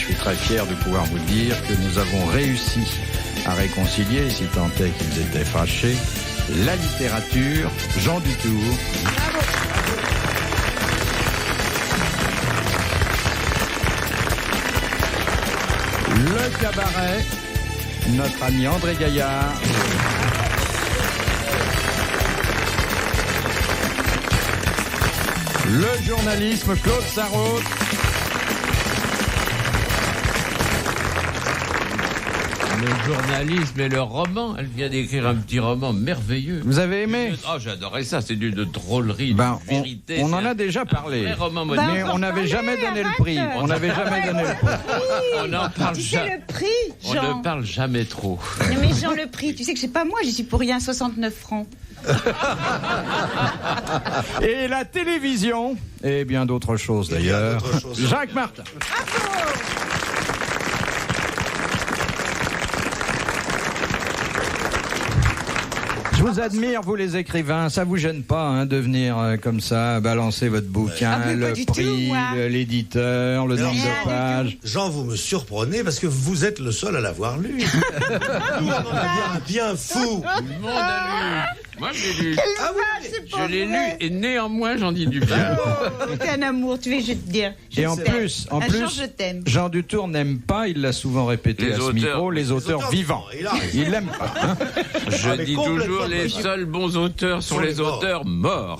suis très fier de pouvoir vous dire que nous avons réussi à réconcilier, si tant est qu'ils étaient fâchés, la littérature, Jean Dutour. Bravo. Le cabaret, notre ami André Gaillard. Le journalisme, Claude Sarraute. Le journalisme et le roman. Elle vient d'écrire un petit roman merveilleux. Vous avez aimé? Oh, j'adorais ça. C'est d'une drôlerie, de vérité. On en a déjà parlé. Roman mais on n'avait jamais donné le prix. On n'avait jamais donné le prix. On en parle jamais. Le prix, Jean. On ne parle jamais trop. Non, mais Jean, le prix, tu sais que c'est pas moi, j'y suis pour rien, 69 francs. Et la télévision, et bien d'autres choses d'ailleurs. Jacques Martin. Je vous admire, vous les écrivains, ça vous gêne pas de venir comme ça, balancer votre bouquin, le prix, l'éditeur, le nombre de pages. Jean, vous me surprenez parce que vous êtes le seul à l'avoir lu. Nous, on a bien fou. Tout le monde a lu. Moi, je l'ai lu. Je l'ai lu et néanmoins, j'en dis du bien. T'es un amour, tu veux, je vais te dire. Et en plus, je t'aime. Jean Dutour n'aime pas, il l'a souvent répété à ce micro, les auteurs vivants. Il l'aime pas. Je dis toujours, les seuls bons auteurs sont les auteurs morts.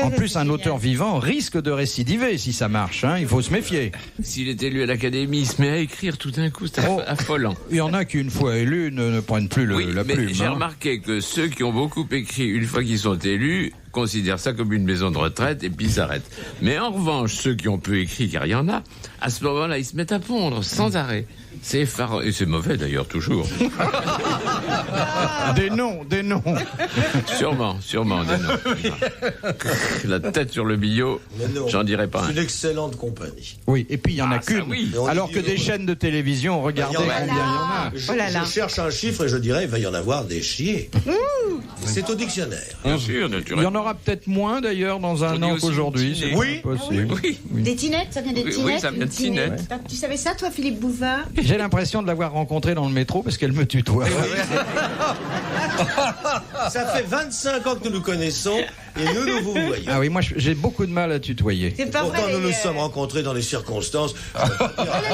En plus, un auteur vivant risque de récidiver si ça marche. Il faut se méfier. S'il est élu à l'Académie, il se met à écrire tout d'un coup, c'est affolant. Il y en a qui, une fois élus, ne prennent plus la plume. J'ai remarqué que ceux qui ont beaucoup écrit, une fois qu'ils sont élus, considèrent ça comme une maison de retraite et puis s'arrêtent. Mais en revanche, ceux qui ont peu écrit, car il y en a, à ce moment-là, ils se mettent à pondre sans arrêt. C'est effarant. Et c'est mauvais d'ailleurs, toujours. Des noms. Sûrement, des noms. La tête sur le billot, j'en dirais pas. C'est une excellente compagnie. Oui, et puis il n'y en a qu'une. Oui. Alors que des chaînes de télévision, regardez combien il y en a. Je cherche un chiffre et je dirais il va y en avoir des chiers. C'est au dictionnaire. Bien sûr, naturellement. Il y en aura peut-être moins d'ailleurs dans un an qu'aujourd'hui. C'est possible. Oui. Des tinettes, ça vient des tinettes. Oui, ça vient de tinettes. Tu savais ça, toi, Philippe Bouvard? J'ai l'impression de l'avoir rencontrée dans le métro parce qu'elle me tutoie. Ça fait 25 ans que nous nous connaissons et nous vous voyons. Ah oui, moi j'ai beaucoup de mal à tutoyer. C'est pas Pourtant, vrai, nous nous sommes rencontrés dans des circonstances.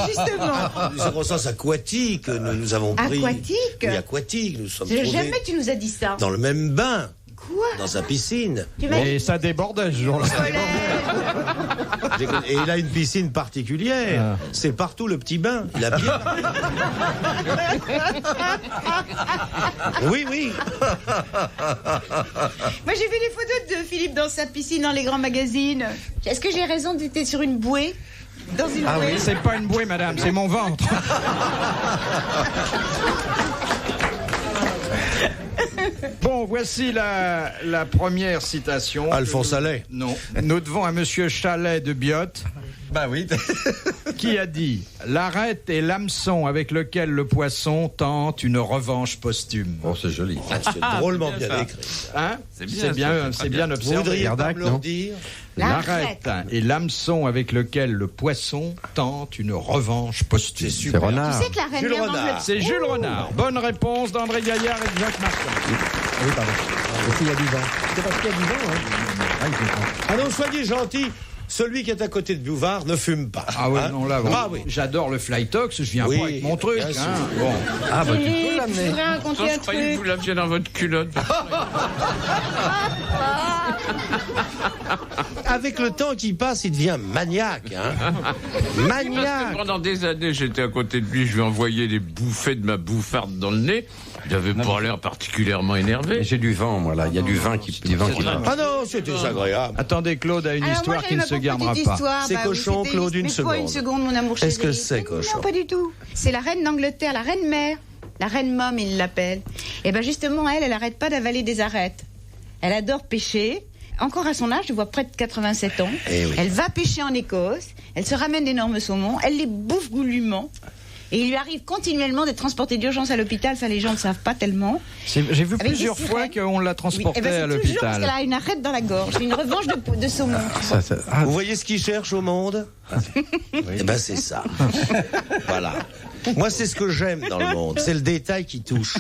Justement. Des circonstances aquatiques. Nous avons pris. Aquatiques? Oui, aquatiques. Nous sommes Jamais tu nous as dit ça. Dans le même bain. Quoi? Dans sa piscine. Et ça débordait ce jour-là. Et il a une piscine particulière. C'est partout le petit bain. Il a bien. Oui. Moi, j'ai vu les photos de Philippe dans sa piscine dans les grands magazines. Est-ce que j'ai raison d'être sur une bouée? Dans une bouée? Oui, c'est pas une bouée, madame, c'est mon ventre. Bon, voici la première citation. Alphonse Allais. Non. Nous devons à monsieur Chalet de Biote. Bah oui. Qui a dit « L'arête est l'hameçon avec lequel le poisson tente une revanche posthume. » Oh, c'est joli. C'est drôlement bien écrit. C'est bien observé. Vous voudriez pas me le dire? L'arête est l'hameçon avec lequel le poisson tente une revanche posthume. C'est super. Tu sais que la reine mère d'Angleterre. C'est Jules Renard. Bonne réponse d'André Gaillard et de Jacques Martin. Oui, pardon. Il y a 10 ans. C'est parce qu'il y a 10 ans, Ah non, soyez gentil. Celui qui est à côté de Bouvard ne fume pas. Ah oui, non, là, oui. J'adore le Flytox, je viens pas avec mon truc. Bon. Ah bah tu peux l'amener. Je voudrais raconter un Je croyais que vous l'aviez dans votre culotte. Avec le temps qui passe, il devient maniaque. Maniaque. Pendant des années, j'étais à côté de lui, je lui envoyais des bouffées de ma bouffarde dans le nez. Il avait pas l'air particulièrement énervé. J'ai du vent, moi, là. Il y a du vin qui passe. Ah non, c'est désagréable. Attendez, Claude a une histoire qui ne se gardera pas. C'est cochon, Claude, une seconde. Une seconde, mon amour chéri. Est-ce que c'est cochon? Non, pas du tout. C'est la reine d'Angleterre, la reine mère. La reine Mom, il l'appelle. Et bien justement, elle arrête pas d'avaler des arêtes. Elle adore pêcher. Encore à son âge, je vois près de 87 ans. Elle va pêcher en Écosse. Elle se ramène d'énormes saumons. Elle les bouffe goulûment. Et il lui arrive continuellement d'être transporté d'urgence à l'hôpital. Ça, les gens ne savent pas tellement. J'ai vu Avec plusieurs des fois sirènes. qu'on l'a transporté c'est à toujours parce l'hôpital. qu'elle a une arête dans la gorge. C'est une revanche de saumon. Vous voyez ce qu'ils cherchent au monde? Eh ben c'est ça. Voilà. Moi, c'est ce que j'aime dans le monde. C'est le détail qui touche.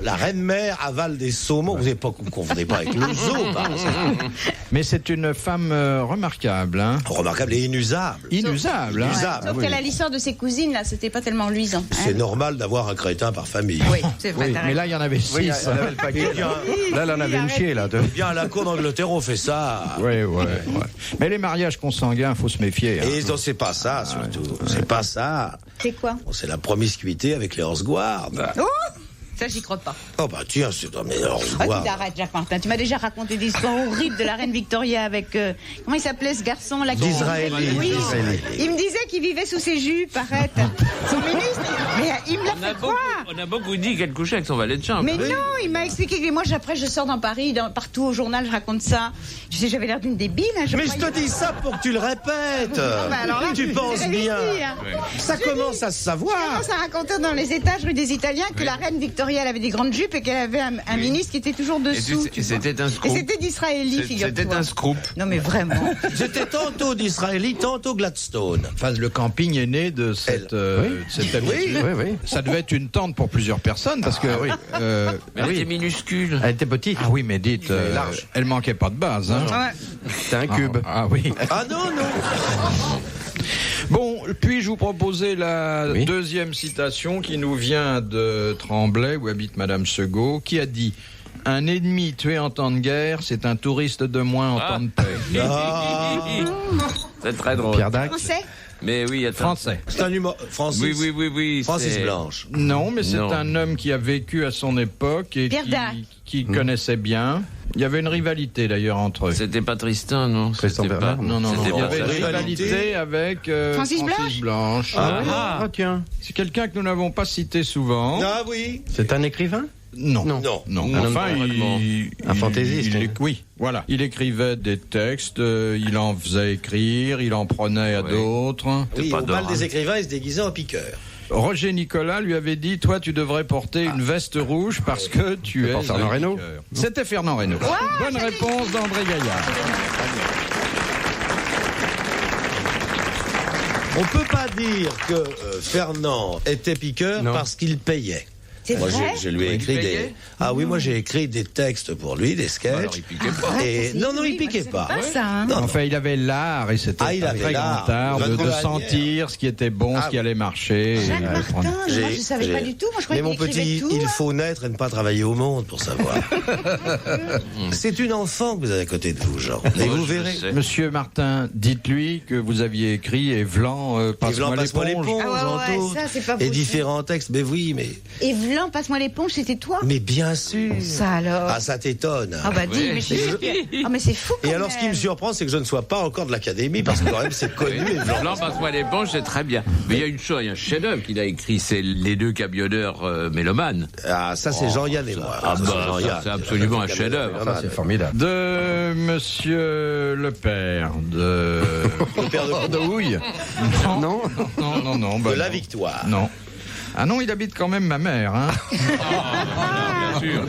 La reine-mère avale des saumons. Vous ne confondez pas avec le zoo, par exemple. Mais c'est une femme remarquable. Hein. Remarquable et inusable. Inusable. Hein. Inusable. Sauf qu'elle a l'histoire de ses cousines, là, c'était pas tellement luisant. hein. C'est normal d'avoir un crétin par famille. Oui, c'est vrai. Oui, t'as mais raison. là, il y en avait 6. Oui, elle avait le paquet. Là, elle en avait une chier, là. Bien, à la cour d'Angleterre, on fait ça. Ouais. Mais les mariages consanguins, faut se méfier. Hein. Et non, c'est pas ça, surtout. C'est pas ça. C'est quoi? Bon, c'est la promiscuité avec les Horsguard. Oh, ça, j'y crois pas. Oh, bah, tiens, c'est dans les Ah, Horsguard. tu t'arrêtes, Jacques Martin. Tu m'as déjà raconté des histoires horribles de la reine Victoria avec... comment il s'appelait, ce garçon là D'Israéli. Oui. D'Israéli. Il me disait qu'il vivait sous ses jupes, arrête. Son ministre. Mais il me l'a fait croire. On a beaucoup dit qu'elle couchait avec son valet de chambre. Mais non, il m'a expliqué que moi, après, je sors dans Paris, partout au journal, je raconte ça. Je sais, j'avais l'air d'une débile. Hein, Mais je te dis ça pour que tu le répètes. bah alors là, Tu penses j'ai bien. réussi, hein. Ça commence à se Je savoir. commence à raconter dans les étages rue des Italiens que la reine Victoria, elle avait des grandes jupes et qu'elle avait un ministre qui était toujours dessous. Et c'était un Et scoop. c'était d'Israéli, figure-toi. C'était un scoop. Non mais vraiment. J'étais tantôt d'Israéli, tantôt Gladstone. Enfin, le camping est né de cette habitude. Oui. Ça devait être une tente pour plusieurs personnes parce que. Mais elle était minuscule. Elle était petite. Ah oui, mais dites, elle manquait pas de base. Hein. Ouais. C'était un cube. Ah oui. Ah non. Bon, puis-je vous proposer la Oui. deuxième citation qui nous vient de Tremblay, où habite Madame Segaud, qui a dit « Un ennemi tué en temps de guerre, c'est un touriste de moins en temps de paix. C'est très drôle. Pierre Dac. Français. Mais oui, » attends. Français. C'est un humour. Francis. Oui. Francis c'est- Blanche. Non, mais c'est Non. un homme qui a vécu à son époque et Pierre Dac. qui connaissait bien. Il y avait une rivalité d'ailleurs entre eux. C'était pas Tristan, non? Tristan C'était Bernard, pas- Non. c'était Il y pas avait une ça. rivalité avec Francis Blanche. Ah, tiens. C'est quelqu'un que nous n'avons pas cité souvent. Ah oui. C'est un écrivain? Non. Non. Enfin, Un fantaisiste. Oui, voilà. Il écrivait des textes, il en faisait écrire, il en prenait à Ouais. d'autres. Oui, pas au d'or, bal hein. des écrivains, il se déguisait en piqueur. Roger Nicolas lui avait dit, toi, tu devrais porter une veste rouge parce que tu es pas Fernand un Reynaud piqueur. C'était Fernand Reynaud. Bonne réponse d'André Gaillard. On peut pas dire que Fernand était piqueur Non. parce qu'il payait. C'est Moi, vrai. je lui ai écrit il des. payait Ah oui, moi j'ai écrit des textes pour lui, des sketchs. Alors, il piquait pas. Et non, il piquait pas. Pas ça, hein. Non, Enfin, il avait l'art, et c'était il un avait très l'art. grand art, de Votre manière. sentir ce qui était bon, ce qui allait marcher. et Jacques Martin, prendre- moi je savais pas du tout. Moi je croyais Mais mon qu'il écrivait petit, tout. il hein. faut naître et ne pas travailler au monde pour savoir. C'est une enfant que vous avez à côté de vous, Jean. Et vous je verrez. sais. Monsieur Martin, dites-lui que vous aviez écrit et Vlan, Et passe-moi passe-moi l'éponge. l'éponge, Ah ouais, Jean-Claude. ça, c'est pas Et possible. différents textes. Mais oui, mais Et Vlan, passe-moi l'éponge, c'était toi. mais bien sûr. Ça alors. Ah, ça t'étonne. Ah bah dis, Ouais. mais je suis sûre que- Ah mais c'est fou quand Et alors, ce qui me même. surprend, c'est que je ne sois pas encore de l'académie, parce que quand même, c'est connu. et Blanc. Blanc, passe-moi l'éponge, c'est très bien. Mais il y a une chose, il y a un chef-d'œuvre qu'il a écrit, c'est Les deux camionneurs mélomanes. Ah, ça, c'est Jean-Yann et moi. Ah Ça, bah, c'est Jean-Yann. ça, c'est absolument un chef-d'œuvre. Ça, c'est formidable. De Monsieur le Père de... Le père de de Houille. Non. Non. De bah la non. victoire. Non. Ah non, il habite quand même ma mère. Hein. Bien sûr.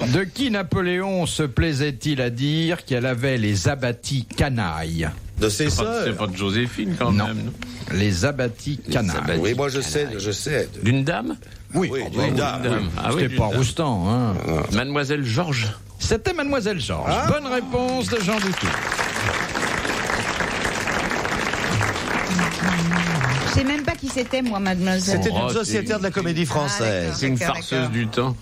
De qui Napoléon se plaisait-il à dire qu'elle avait les abattis canailles? De ses C'est sœurs. pas de Joséphine quand Non. même. Les abattis canailles. abattis. Oui, moi, je sais. D'une dame Oui, Oui, oui, d'une dame. Dame. Ah oui, c'était d'une pas dame. Roustan. Hein. Mademoiselle Georges. C'était Mademoiselle Georges. Bonne réponse de Jean Doutou. Je sais même pas qui c'était moi, mademoiselle. C'était Oh, une sociétaire de la comédie française. C'est une D'accord, farceuse d'accord. du temps.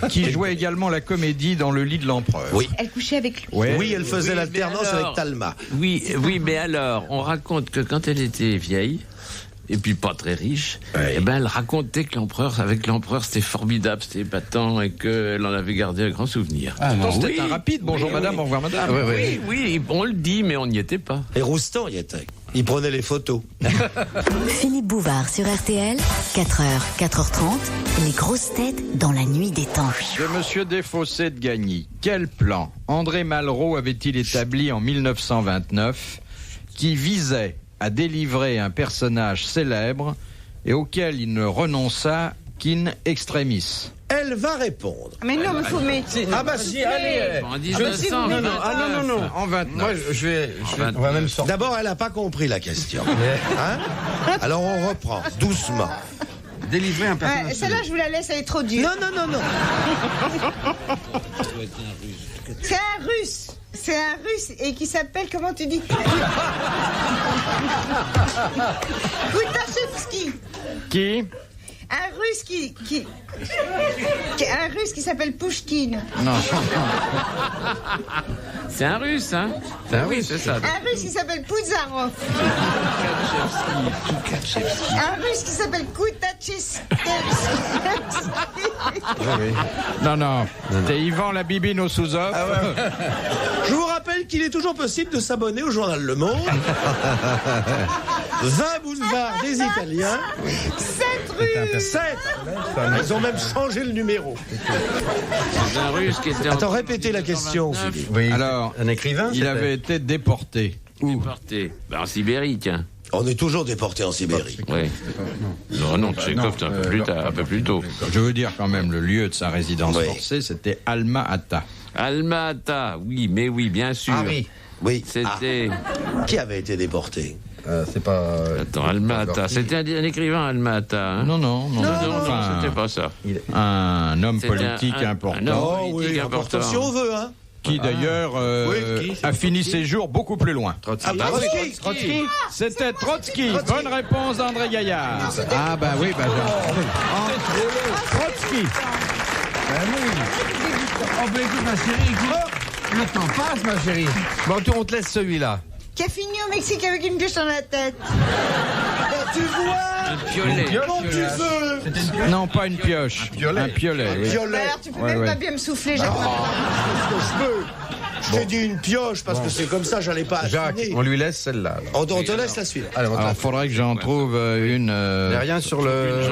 Qui jouait également la comédie dans Le lit de l'empereur. Oui. Elle couchait avec lui. Ouais. Oui, elle faisait Oui, l'alternance mais alors- avec Talma. Oui, mais alors, on raconte que quand elle était vieille, et puis pas très riche, Ouais. eh ben elle racontait que avec l'empereur, c'était formidable, c'était épatant, et qu'elle en avait gardé un grand souvenir. Pourtant, c'était Oui. un rapide. Bonjour Oui, madame, oui. au revoir madame. Oui, on le dit, mais on n'y était pas. Et Roustan y était. Il prenait les photos. Philippe Bouvard sur RTL, 4h, 4h30, les grosses têtes dans la nuit des temps. De Monsieur Desfossés de Gagny. Quel plan André Malraux avait-il établi en 1929 qui visait a délivré un personnage célèbre et auquel il ne renonça qu'in extremis? Elle va répondre. Mais non, mais faut mettre. Ah bah si, allez. En 1900. Non. En 29. Moi, je vais on va même sortir. D'abord, elle n'a pas compris la question. Hein? Alors on reprend, doucement. Délivrer un personnage. Celle-là, je vous la laisse, elle est trop dure. Non. C'est un russe. C'est un russe et qui s'appelle, comment tu dis? Koutachevski. Qui? Un russe qui s'appelle Pouchkine. Non. C'est un russe, hein? Oui, c'est ça. Un russe qui s'appelle Pouzarov. Un russe qui s'appelle Koutachevski. Non. C'est Yvan la bibine au sous-off. Je vous rappelle qu'il est toujours possible de s'abonner au journal Le Monde. 20 boulevards des Italiens. 7 rues. 7. Ils ont même changé le numéro. C'est un russe qui était. Attends, répétez la question, Philippe. Oui, Alors, un écrivain. il avait été déporté. Où? Déporté. En Sibérie, tiens. On est toujours déporté en Sibérie. Oui. Non, Tchekhov, c'est un peu plus tôt. Je veux dire quand même, le lieu de sa résidence Oui. forcée, c'était Alma-Ata. Alma-Ata, oui, bien sûr. Ah oui. Oui. C'était. Qui avait été déporté? C'est pas. Attends, Alma-Ata. C'était un écrivain, Alma-Ata. Hein? Non, enfin, c'était pas ça. un homme C'était politique un important, homme politique important. Si on veut, hein. qui d'ailleurs Oui, a fini ses jours beaucoup plus loin. Ah bah oui. Trotsky. C'était Trotsky. Bonne réponse d'André Gaillard. Ah bah oui, Trotsky. Oh, bah écoute, ma chérie, écoute. Le temps passe, ma chérie. Bon, on te laisse celui-là. Qui a fini au Mexique avec une bûche dans la tête. Tu vois? Un piolet. Quand tu veux. Non, pas une pioche. Un piolet. oui. Violet. Alors, tu peux même pas bien me souffler, j'ai Je peux. Je t'ai dit une pioche parce que c'est comme ça, j'allais pas Jacques, affiner. on lui laisse celle-là. On te laisse la suite. Allez, on Alors, faudrait que j'en trouve une. n'y a rien sur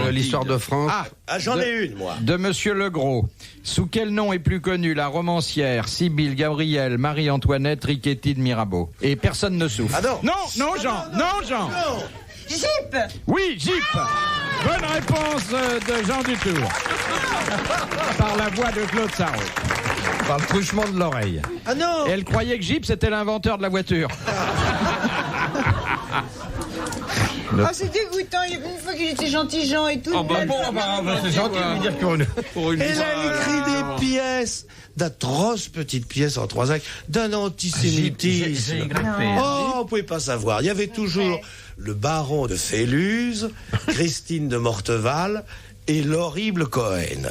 l'histoire de France. Ah, j'en ai une, moi. De Monsieur Legros. Sous quel nom est plus connue la romancière Sibylle Gabrielle Marie-Antoinette Riquetti de Mirabeau? Et personne ne souffle. Ah non. Non, Jean. Zip. Oui, Jeep. Bonne réponse de Jean Dutour. Par la voix de Claude Sarraud. Par le truchement de l'oreille. Ah non. Et elle croyait que Jeep, c'était l'inventeur de la voiture. Oh, c'est dégoûtant. Une fois qu'il était gentil, Jean et tout. C'est gentil de lui dire pour une. Elle a écrit des pièces, d'atroces petites pièces en 3 actes, d'un antisémitisme. Oh, vous pouvez pas savoir. Il y avait toujours le baron de Féluse, Christine de Morteval et l'horrible Cohen,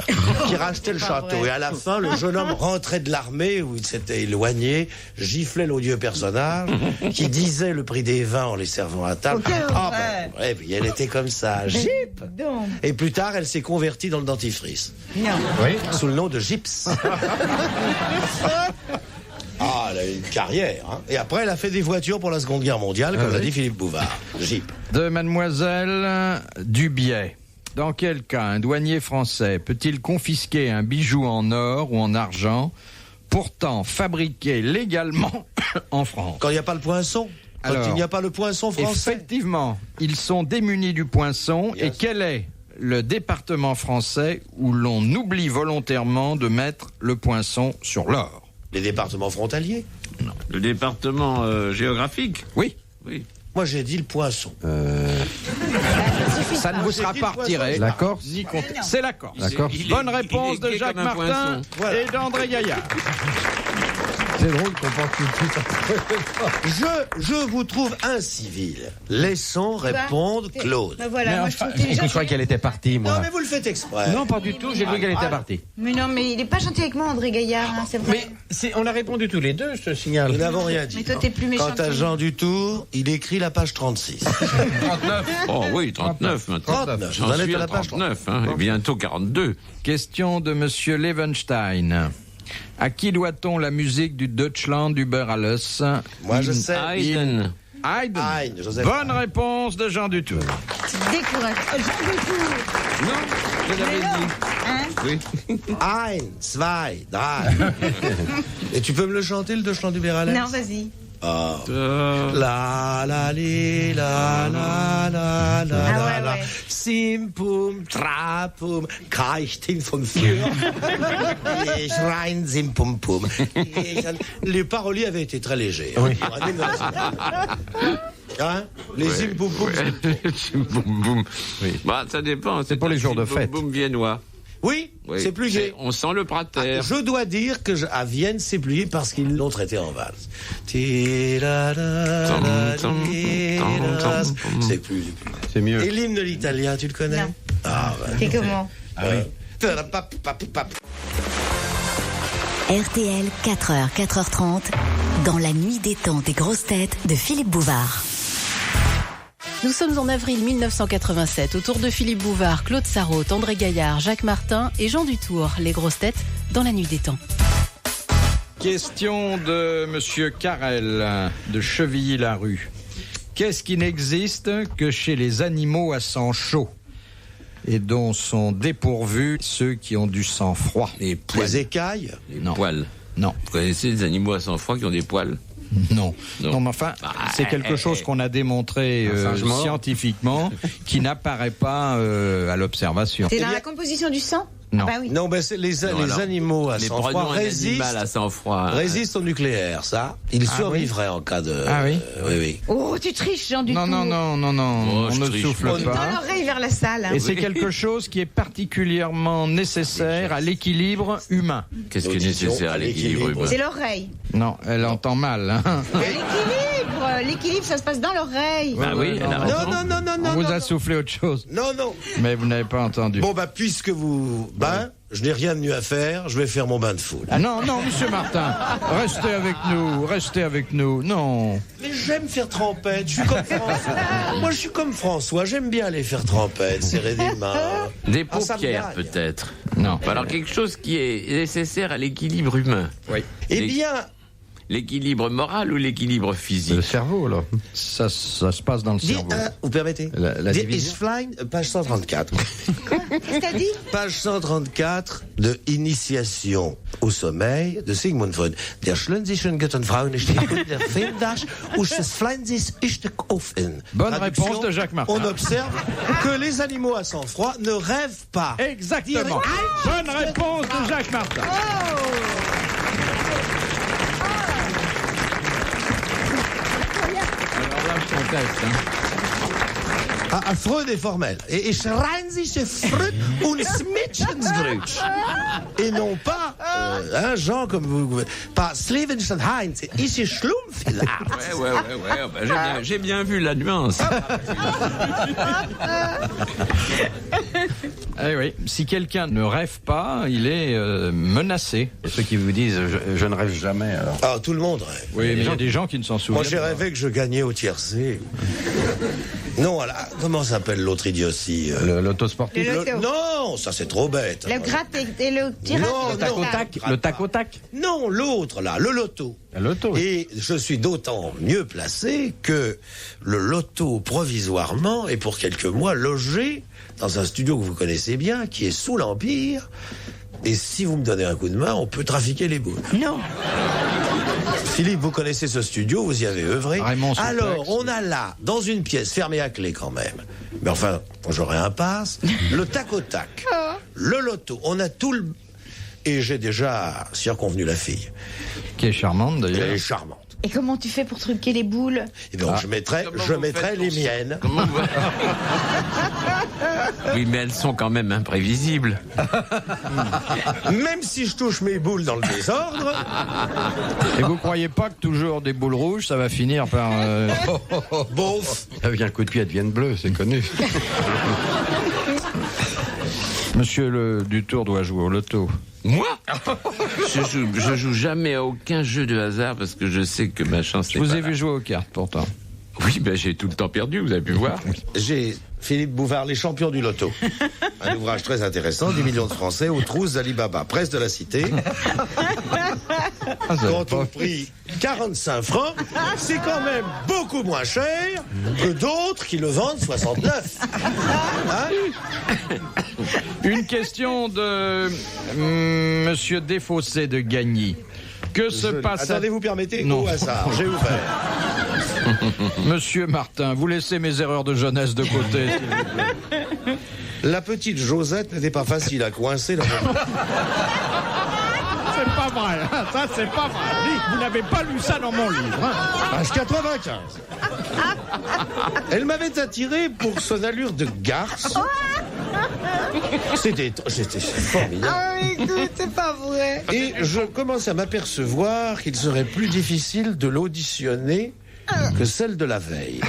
qui rachetait le château. Et à la fin, le jeune homme rentrait de l'armée, où il s'était éloigné, giflait l'odieux personnage, qui disait le prix des vins en les servant à table. Ouais, puis elle était comme ça, Gyp. Et plus tard, elle s'est convertie dans le dentifrice. Non. Oui. Sous le nom de Gyps. Ah, elle a eu une carrière. Hein. Et après, elle a fait des voitures pour la Seconde Guerre mondiale, comme l'a dit Philippe Bouvard. Gyp. De Mademoiselle Dubiet. Dans quel cas un douanier français peut-il confisquer un bijou en or ou en argent, pourtant fabriqué légalement en France? Quand il n'y a pas le poinçon. Quand il n'y a pas le poinçon français. Effectivement, ils sont démunis du poinçon. Et quel est le département français où l'on oublie volontairement de mettre le poinçon sur l'or? Les départements frontaliers. Non. Le département géographique. Oui. Moi, j'ai dit le poisson. Ça ne vous sera pas retiré. La Corse. Ni compté. C'est la Corse. La Corse. Bonne réponse de Jacques Martin et d'André Gaillard. C'est drôle qu'on pense tout Je vous trouve incivil. Laissons répondre Claude. Ben voilà, moi je trouve qu'il est Je gentil. crois qu'elle était partie, moi. Non, mais vous le faites exprès. Non, pas du tout. J'ai cru qu'elle était partie. Mais non, mais il est pas gentil avec moi, André Gaillard, hein, c'est vrai. Mais on a répondu tous les deux, je te signale. Nous n'avons rien dit. Mais toi, t'es plus méchant Quant à que Jean Dutour, il écrit la page 36. 39. Oh oui, 39 maintenant. 39. J'en Vous en êtes suis à la à page 39, hein, et bientôt 42. Question de Monsieur Levenstein. À qui doit-on la musique du Deutschland über alles? Moi, je sais. Haydn. Haydn. Haydn, Joseph Bonne Haydn. réponse de Jean Dutour. Décourage. Jean Dutour. Non, je l'avais dit. Hein? Oui. Ein, zwei, drei. Et tu peux me le chanter, le Deutschland du Beralès? Non, vas-y. Ah. La la li la la la la Ah, la ouais. Simpum trapum Kreichtin vom Fjord. Ich rein simpum pum. Les paroliers avaient été très légers. Oui. Hein, les simpum pum. Boum, boum. Bah, ça dépend. C'est pour les jours de boum, fête. Boum viennois. Oui, Oui. c'est plus gai. On sent le prater. Je dois dire que à Vienne, c'est plus gai parce qu'ils l'ont traité en valse. C'est plus. C'est mieux. Et l'hymne de l'italien, tu le connais? Non. Ah, ouais. C'est comment? RTL, 4h, 4h30, dans la nuit détente des grosses têtes de Philippe Bouvard. Nous sommes en avril 1987, autour de Philippe Bouvard, Claude Sarraute, André Gaillard, Jacques Martin et Jean Dutour, les grosses têtes dans la nuit des temps. Question de Monsieur Carrel de Chevilly-la-Rue. Qu'est-ce qui n'existe que chez les animaux à sang chaud et dont sont dépourvus ceux qui ont du sang froid? Les poils. Les écailles? Les Non. poils. Non, Vous connaissez des animaux à sang froid qui ont des poils? non, Non. non, mais enfin, c'est quelque chose qu'on a démontré singe mort. scientifiquement, qui n'apparaît pas à l'observation. C'est dans bien- la composition du sang? Non. Ah bah oui. Non, ben c'est les alors, animaux à Les sang froid prenons un animal à sang froid. résistent au nucléaire, ça. Ils Ah survivraient en cas de. Ah oui oui, oui. Oh, tu triches, Jean Dutour. Non, Oh, on je ne triche. souffle On- Dans pas. l'oreille vers la salle. hein. Et c'est quelque chose qui est particulièrement nécessaire à l'équilibre humain. Qu'est-ce qui est L'audition nécessaire à à l'équilibre l'équilibre. humain? C'est l'oreille. Non, elle entend mal. Hein. L'équilibre, ça se passe dans l'oreille. Bah oui, elle a non, raison. On vous a soufflé autre chose, Non, non. mais vous n'avez pas entendu. Bon, bah, puisque vous. Je n'ai rien de mieux à faire, je vais faire mon bain de foule. Ah non, monsieur Martin, restez avec nous, non. Mais j'aime faire trempette, je suis comme François. Moi, je suis comme François, j'aime bien aller faire trempette, serrer des mains. Des Ah, ça me paupières, gagne. peut-être. Non. Alors, quelque chose qui est nécessaire à l'équilibre humain. Oui. Eh Les- bien, L'équilibre moral ou l'équilibre Le physique? cerveau, là. Ça se passe dans le cerveau. vous permettez La Die division. Isflein, page 134. Qu'est-ce que t'as dit? Page 134 de Initiation au sommeil de Sigmund Freud. Der schlünsischen Götten Frauen steht in der Filmdash und das Fleinsis ist der Ofen. Bonne Traduction, réponse de Jacques Martin. On observe que les animaux à sang froid ne rêvent pas. Exactement. Bonne réponse de Jacques Martin. Alors là, je conteste. Hein. Freud est formel. Et schreien sich Freud und Smitchensgrutsch. Et non pas, Jean, comme vous. Pas Slevenstein Heinz. Ici Schlumpf. Ouais, bah, j'ai bien vu la nuance. Eh oui, si quelqu'un ne rêve pas, il est menacé. Et ceux qui vous disent je ne rêve jamais, alors. Ah, tout le monde rêve. Oui, mais il y a des gens qui ne s'en souviennent Moi, j'ai pas. rêvé que je gagnais au tiercé. Non, comment s'appelle l'autre idiotie L'autosportif. Le loto. Non, ça c'est trop bête. Le gratte et le tirage. Non, Le tac au tac, le tac au tac. Non, l'autre là, le loto. L'auto. Oui. Et je suis d'autant mieux placé que le loto provisoirement est pour quelques mois logé dans un studio que vous connaissez bien, qui est sous l'Empire. Et si vous me donnez un coup de main, on peut trafiquer les boules. Non. Philippe, vous connaissez ce studio, vous y avez œuvré. Raymond Souplex. Alors, on a là, dans une pièce fermée à clé quand même, mais enfin, j'aurai un passe, le tac au tac, le loto, on a tout le... Et j'ai déjà circonvenu la fille. Qui est charmante Elle d'ailleurs. est charmante. Et comment tu fais pour truquer les boules? Et donc, je mettrai Comment vous les faites pour- miennes. Comment vous- Oui, mais elles sont quand même imprévisibles. Même si je touche mes boules dans le désordre, Et vous croyez pas que toujours des boules rouges, ça va finir par... bof. Avec un coup de pied, elles deviennent bleues, c'est connu. Monsieur le Dutour doit jouer au loto. Moi je joue jamais à aucun jeu de hasard parce que je sais que ma chance Je n'est vous pas ai là. vu jouer aux cartes pourtant. Oui, ben j'ai tout le temps perdu, vous avez pu voir. J'ai Philippe Bouvard, Les Champions du Loto. Un ouvrage très intéressant, 10 millions de Français aux trousses d'Alibaba, presse de la Cité. Quand on pris 45 francs, c'est quand même beaucoup moins cher que d'autres qui le vendent 69. Hein? Une question de Monsieur Desfossés de Gagny. Que se passe Attendez, vous permettez? Non. Au hasard, j'ai ouvert. Monsieur Martin, vous laissez mes erreurs de jeunesse de côté, s'il vous plaît. La petite Josette n'était pas facile à coincer. C'est pas vrai, hein, ça c'est pas vrai. Vous n'avez pas lu ça dans mon livre. Hein. Page 95. Elle m'avait attiré pour son allure de garce. C'était formidable. Ah oui, écoute, c'est pas vrai. Et je commence à m'apercevoir qu'il serait plus difficile de l'auditionner que celle de la veille.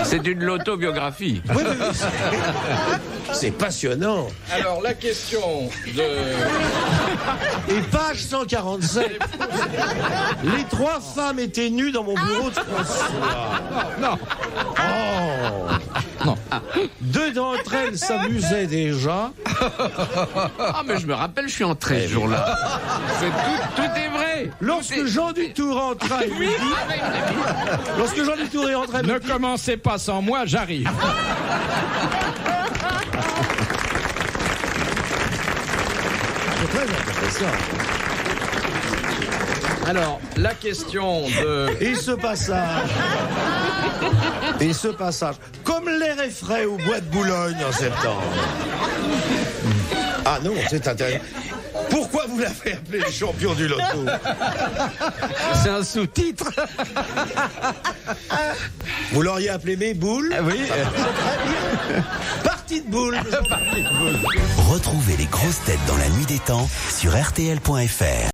C'est une l'autobiographie. Oui, c'est passionnant. Alors la question de... Et page 147. Les 3 femmes étaient nues dans mon bureau de François. Non. Oh. Non. 2 d'entre elles s'amusaient déjà. Ah, mais je me rappelle, je suis entré ce jour-là. Tout est vrai. Lorsque Jean Dutour entra, il me dit... Lorsque Jean Dutour est entré... Ne commencez pas sans moi, j'arrive. C'est très intéressant. Alors, la question de... Et ce passage, comme l'air est frais au bois de Boulogne en septembre. Ah non, c'est intéressant. Pourquoi vous l'avez appelé le champion du loto? C'est un sous-titre. Vous l'auriez appelé mes boules? Oui. Partie de boules. Retrouvez les grosses têtes dans la nuit des temps sur RTL.fr.